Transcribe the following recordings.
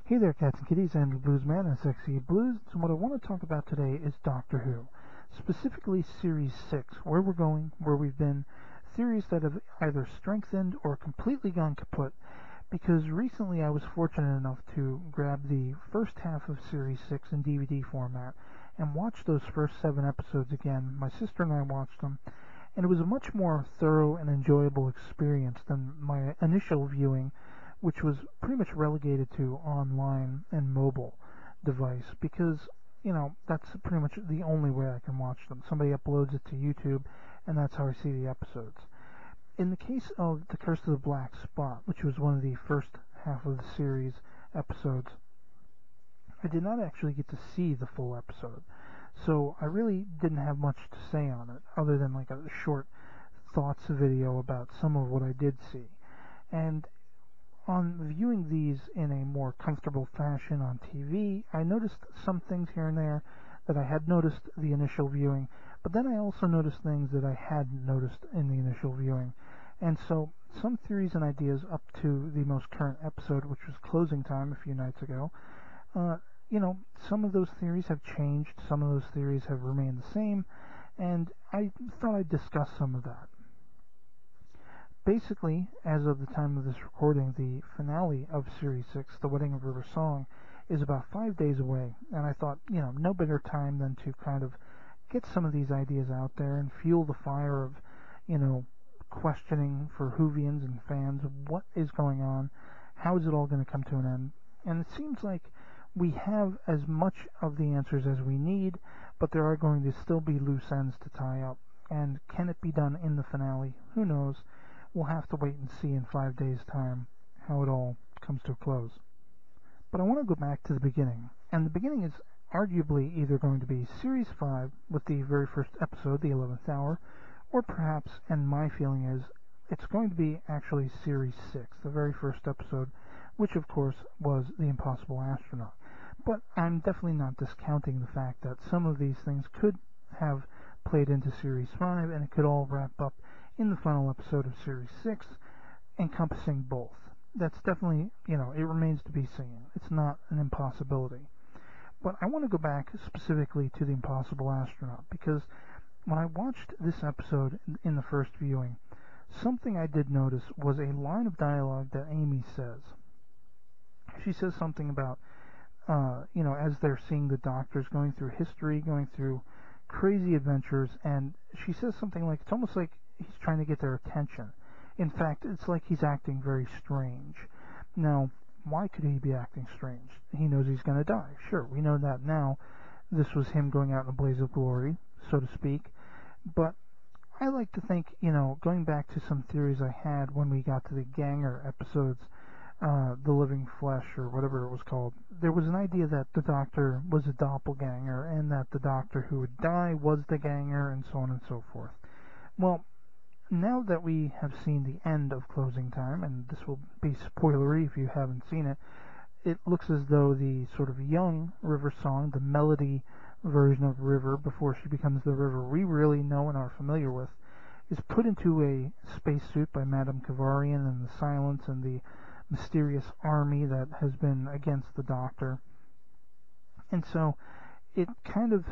Hey there, cats and kitties. I'm the Blues Man and Sexy Blues. So what I want to talk about today is Doctor Who, specifically Series 6, where we're going, where we've been, theories that have either strengthened or completely gone kaput, because recently I was fortunate enough to grab the first half of Series 6 in DVD format and watch those first 7 episodes again. My sister and I watched them, and it was a much more thorough and enjoyable experience than my initial viewing, which was pretty much relegated to online and mobile device, because, that's pretty much the only way I can watch them. Somebody uploads it to YouTube, and that's how I see the episodes. In the case of The Curse of the Black Spot, which was one of the first half of the series episodes, I did not actually get to see the full episode, so I really didn't have much to say on it, other than like a short thoughts video about some of what I did see. And on viewing these in a more comfortable fashion on TV, I noticed some things here and there that I had noticed the initial viewing, but then I also noticed things that I hadn't noticed in the initial viewing. And so some theories and ideas up to the most current episode, which was Closing Time a few nights ago, some of those theories have changed, some of those theories have remained the same, and I thought I'd discuss some of that. Basically, as of the time of this recording, the finale of Series 6, The Wedding of River Song, is about 5 days away, and I thought, no better time than to kind of get some of these ideas out there and fuel the fire of, questioning for Whovians and fans, what is going on, how is it all going to come to an end. And it seems like we have as much of the answers as we need, but there are going to still be loose ends to tie up. And can it be done in the finale? Who knows? We'll have to wait and see in 5 days' time how it all comes to a close. But I want to go back to the beginning, and the beginning is arguably either going to be Series 5 with the very first episode, the 11th Hour, or perhaps, and my feeling is, it's going to be actually Series 6, the very first episode, which of course was The Impossible Astronaut. But I'm definitely not discounting the fact that some of these things could have played into Series 5, and it could all wrap up in the final episode of Series 6, encompassing both. That's definitely, it remains to be seen. It's not an impossibility. But I want to go back specifically to The Impossible Astronaut, because when I watched this episode in the first viewing, something I did notice was a line of dialogue that Amy says. She says something about, as they're seeing the doctors going through history, going through crazy adventures, and she says something like, it's almost like he's trying to get their attention. In fact, it's like he's acting very strange. Now, why could he be acting strange? He knows he's going to die. Sure, we know that now. This was him going out in a blaze of glory, so to speak. But I like to think, going back to some theories I had when we got to the Ganger episodes, The Living Flesh, or whatever it was called, there was an idea that the Doctor was a doppelganger, and that the Doctor who would die was the Ganger, and so on and so forth. Well, now that we have seen the end of Closing Time, and this will be spoilery if you haven't seen it, it looks as though the sort of young River Song, the melody version of River before she becomes the River we really know and are familiar with, is put into a spacesuit by Madame Kavarian and the Silence and the mysterious army that has been against the Doctor. And so it kind of,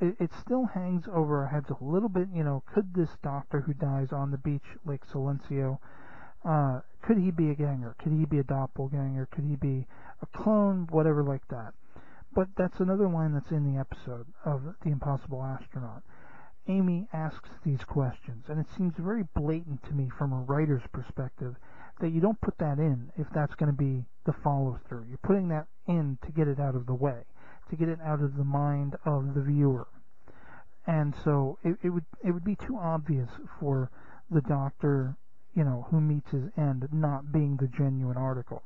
it still hangs over our heads a little bit, could this Doctor who dies on the beach, Lake Silencio, could he be a ganger? Could he be a doppelganger? Could he be a clone? Whatever like that. But that's another line that's in the episode of The Impossible Astronaut. Amy asks these questions, and it seems very blatant to me from a writer's perspective that you don't put that in if that's going to be the follow-through. You're putting that in to get it out of the way, to get it out of the mind of the viewer. And so it would be too obvious for the Doctor, who meets his end, not being the genuine article.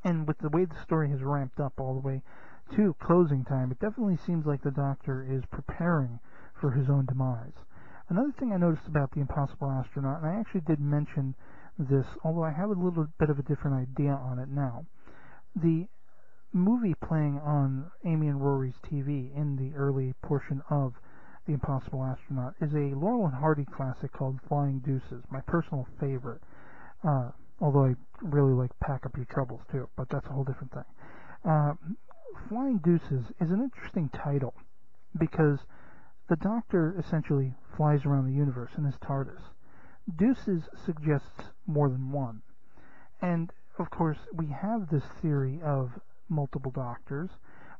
And with the way the story has ramped up all the way to Closing Time, it definitely seems like the Doctor is preparing for his own demise. Another thing I noticed about The Impossible Astronaut, and I actually did mention this, although I have a little bit of a different idea on it now, the movie playing on Amy and Rory's TV in the early portion of The Impossible Astronaut is a Laurel and Hardy classic called Flying Deuces, my personal favorite. although I really like Pack Up Your Troubles too, but that's a whole different thing. Flying Deuces is an interesting title because the Doctor essentially flies around the universe in his TARDIS. Deuces suggests more than one. And, of course, we have this theory of multiple Doctors.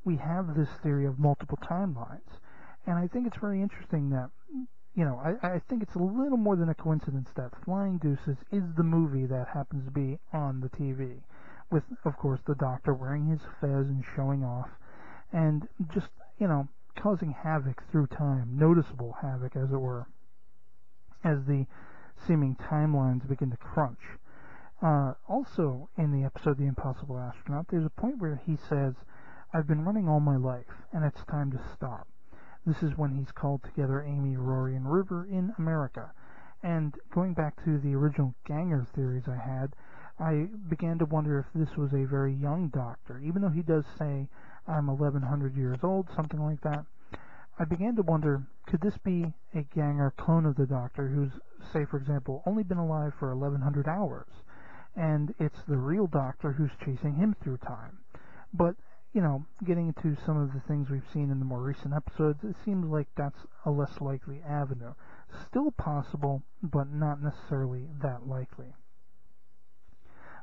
We have this theory of multiple timelines. And I think it's very interesting that, I think it's a little more than a coincidence that Flying Deuces is the movie that happens to be on the TV. With, of course, the Doctor wearing his fez and showing off. And just, causing havoc through time. Noticeable havoc, as it were. As the seeming timelines begin to crunch. Also, in the episode The Impossible Astronaut, there's a point where he says, "I've been running all my life, and it's time to stop." This is when he's called together Amy, Rory, and River in America. And going back to the original Ganger theories I had, I began to wonder if this was a very young Doctor. Even though he does say, "I'm 1100 years old," something like that, I began to wonder, could this be a Ganger clone of the Doctor who's, say for example, only been alive for 1100 hours? And it's the real Doctor who's chasing him through time. But, getting into some of the things we've seen in the more recent episodes, it seems like that's a less likely avenue. Still possible, but not necessarily that likely.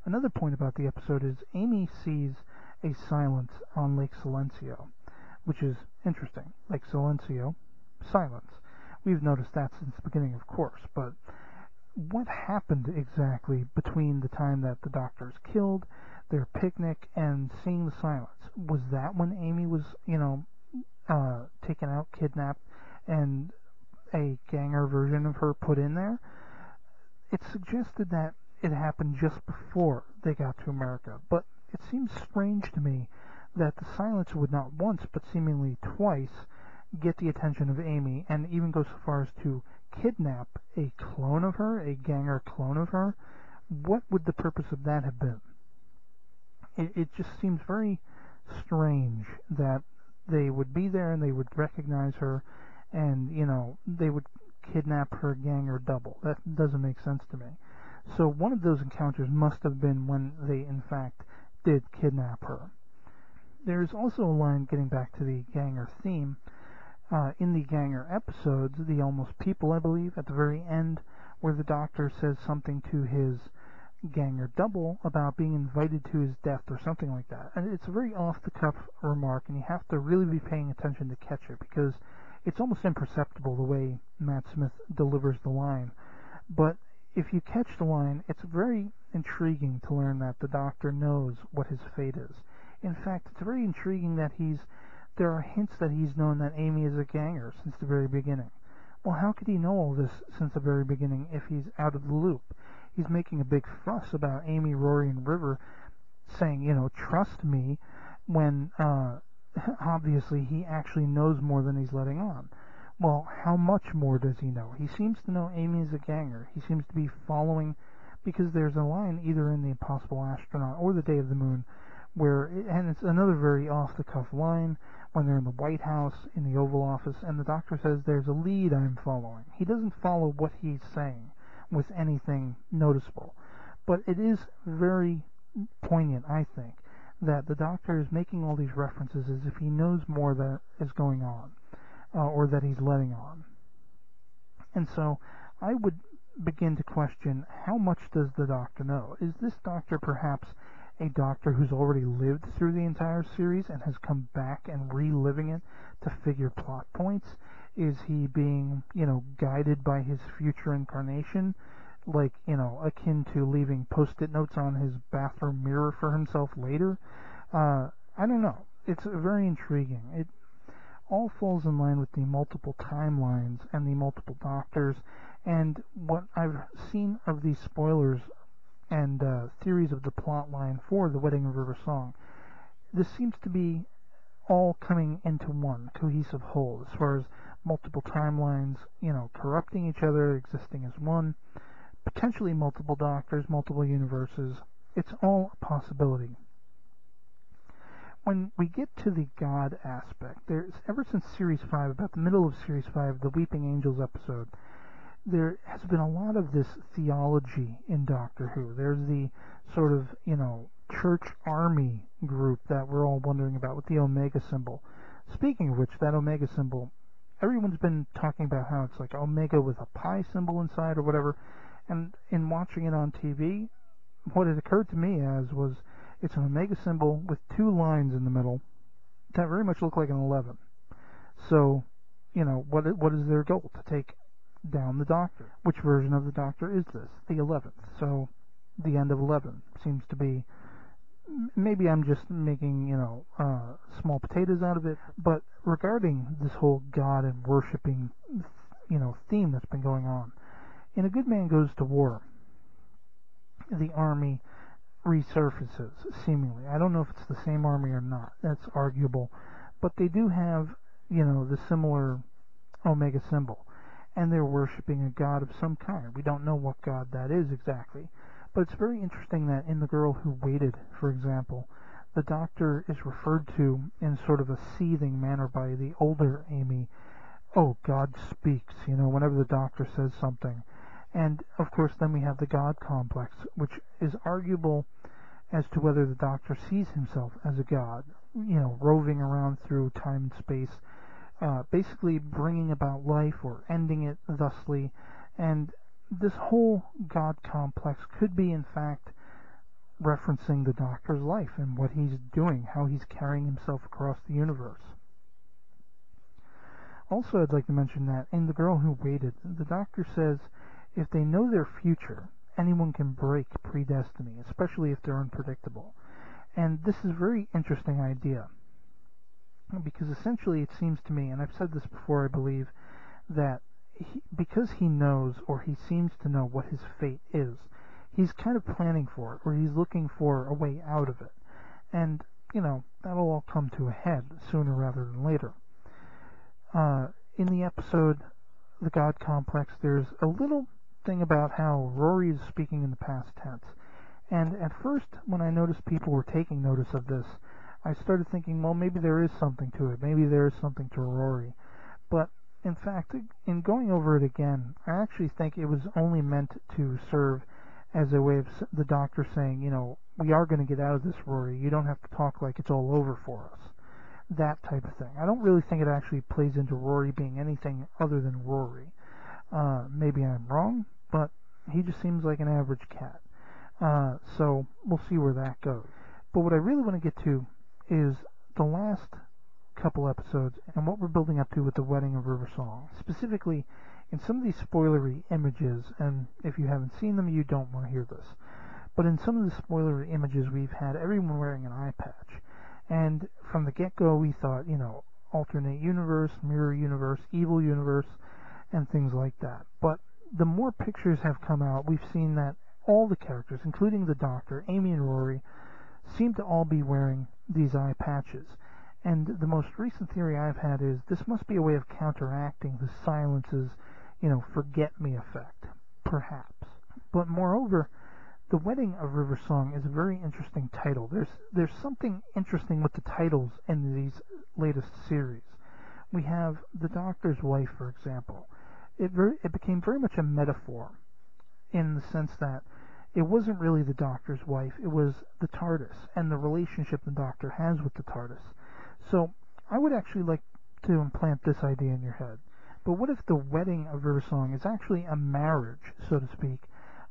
Another point about the episode is Amy sees a silence on Lake Silencio, which is interesting. Lake Silencio, silence. We've noticed that since the beginning, of course, but what happened exactly between the time that the Doctor's killed, their picnic, and seeing the silence? Was that when Amy was, taken out, kidnapped, and a Ganger version of her put in there? It suggested that it happened just before they got to America, but it seems strange to me that the silence would not once, but seemingly twice, get the attention of Amy, and even go so far as to kidnap a clone of her, a Ganger clone of her. What would the purpose of that have been? It just seems very strange that they would be there and they would recognize her and, they would kidnap her Ganger double. That doesn't make sense to me. So one of those encounters must have been when they, in fact, did kidnap her. There's also a line, getting back to the Ganger theme, in the Ganger episodes, The Almost People, I believe, at the very end, where the Doctor says something to his Ganger double about being invited to his death or something like that. And it's a very off-the-cuff remark, and you have to really be paying attention to catch it, because it's almost imperceptible the way Matt Smith delivers the line. But if you catch the line, it's very intriguing to learn that the Doctor knows what his fate is. In fact, it's very intriguing that there are hints that he's known that Amy is a Ganger since the very beginning. Well, how could he know all this since the very beginning if he's out of the loop? He's making a big fuss about Amy, Rory, and River saying, trust me, when obviously he actually knows more than he's letting on. Well, how much more does he know? He seems to know Amy is a Ganger. He seems to be following, because there's a line either in The Impossible Astronaut or The Day of the Moon where, and it's another very off-the-cuff line, when they're in the White House, in the Oval Office, and the Doctor says, "There's a lead I'm following." He doesn't follow what he's saying with anything noticeable. But it is very poignant, I think, that the Doctor is making all these references as if he knows more that is going on, or that he's letting on. And so I would begin to question, how much does the Doctor know? Is this Doctor perhaps a Doctor who's already lived through the entire series and has come back and reliving it to figure plot points? Is he being, guided by his future incarnation, like, akin to leaving post-it notes on his bathroom mirror for himself later? I don't know. It's very intriguing. It all falls in line with the multiple timelines and the multiple Doctors, and what I've seen of these spoilers and theories of the plot line for The Wedding of River Song. This seems to be all coming into one cohesive whole, as far as multiple timelines, corrupting each other, existing as one, potentially multiple Doctors, multiple universes. It's all a possibility. When we get to the God aspect, there's, ever since Series 5, about the middle of Series 5, the Weeping Angels episode, there has been a lot of this theology in Doctor Who. There's the sort of, church army group that we're all wondering about with the Omega symbol. Speaking of which, that Omega symbol, everyone's been talking about how it's like Omega with a pi symbol inside or whatever, and in watching it on TV, what it occurred to me as was it's an Omega symbol with two lines in the middle that very much look like an 11. So, what is their goal? To take down the Doctor. Which version of the Doctor is this? The 11th. So, the end of 11 seems to be... Maybe I'm just making, small potatoes out of it, but regarding this whole God and worshipping, theme that's been going on, in A Good Man Goes to War, the army resurfaces, seemingly. I don't know if it's the same army or not. That's arguable. But they do have, the similar Omega symbol. And they're worshipping a god of some kind. We don't know what god that is exactly. But it's very interesting that in The Girl Who Waited, for example, the Doctor is referred to in sort of a seething manner by the older Amy. Oh, God speaks, whenever the Doctor says something. And, of course, then we have the God complex, which is arguable as to whether the Doctor sees himself as a god, roving around through time and space, basically bringing about life or ending it thusly. And this whole God complex could be, in fact, referencing the Doctor's life and what he's doing, how he's carrying himself across the universe. Also, I'd like to mention that in The Girl Who Waited, the Doctor says if they know their future, anyone can break predestiny, especially if they're unpredictable. And this is a very interesting idea, because essentially it seems to me, and I've said this before, I believe, that because he knows, or he seems to know what his fate is, he's kind of planning for it, or he's looking for a way out of it. And, that'll all come to a head sooner rather than later. In the episode, The God Complex, there's a little thing about how Rory is speaking in the past tense. And at first, when I noticed people were taking notice of this, I started thinking, well, maybe there is something to it. Maybe there is something to Rory. But, in fact, in going over it again, I actually think it was only meant to serve as a way of the Doctor saying, we are going to get out of this, Rory. You don't have to talk like it's all over for us. That type of thing. I don't really think it actually plays into Rory being anything other than Rory. Maybe I'm wrong, but he just seems like an average cat. So we'll see where that goes. But what I really want to get to is the last couple episodes and what we're building up to with the wedding of River Song. Specifically, in some of these spoilery images, and if you haven't seen them, you don't want to hear this. But in some of the spoilery images, we've had everyone wearing an eye patch. And from the get-go, we thought, alternate universe, mirror universe, evil universe, and things like that. But the more pictures have come out, we've seen that all the characters, including the Doctor, Amy and Rory, seem to all be wearing these eye patches. And the most recent theory I've had is this must be a way of counteracting the silence's, forget me effect, perhaps. But moreover, The Wedding of River Song is a very interesting title. There's something interesting with the titles in these latest series. We have the Doctor's wife, for example. It became very much a metaphor in the sense that it wasn't really the Doctor's wife, it was the TARDIS and the relationship the Doctor has with the TARDIS. So I would actually like to implant this idea in your head. But what if the Wedding of River Song is actually a marriage, so to speak,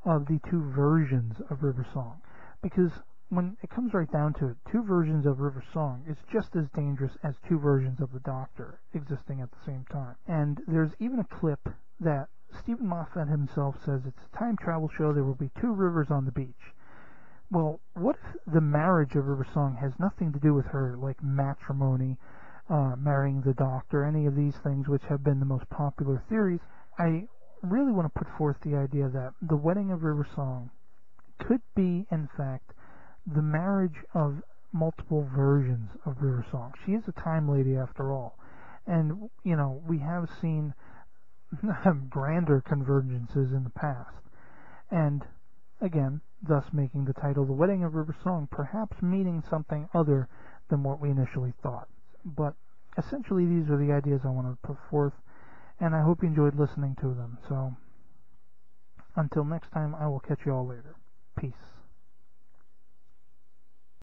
of the two versions of River Song? Because when it comes right down to it, two versions of River Song is just as dangerous as two versions of the Doctor existing at the same time. And there's even a clip that Stephen Moffat himself says it's a time travel show, there will be two rivers on the beach. Well, what if the marriage of River Song has nothing to do with her, like matrimony, marrying the Doctor, any of these things which have been the most popular theories? I really want to put forth the idea that the Wedding of River Song could be, in fact, the marriage of multiple versions of River Song. She is a time lady after all. And, we have seen grander convergences in the past. And, again, thus making the title The Wedding of River Song perhaps meaning something other than what we initially thought. But, essentially, these are the ideas I wanted to put forth, and I hope you enjoyed listening to them. So, Until next time, I will catch you all later. Peace.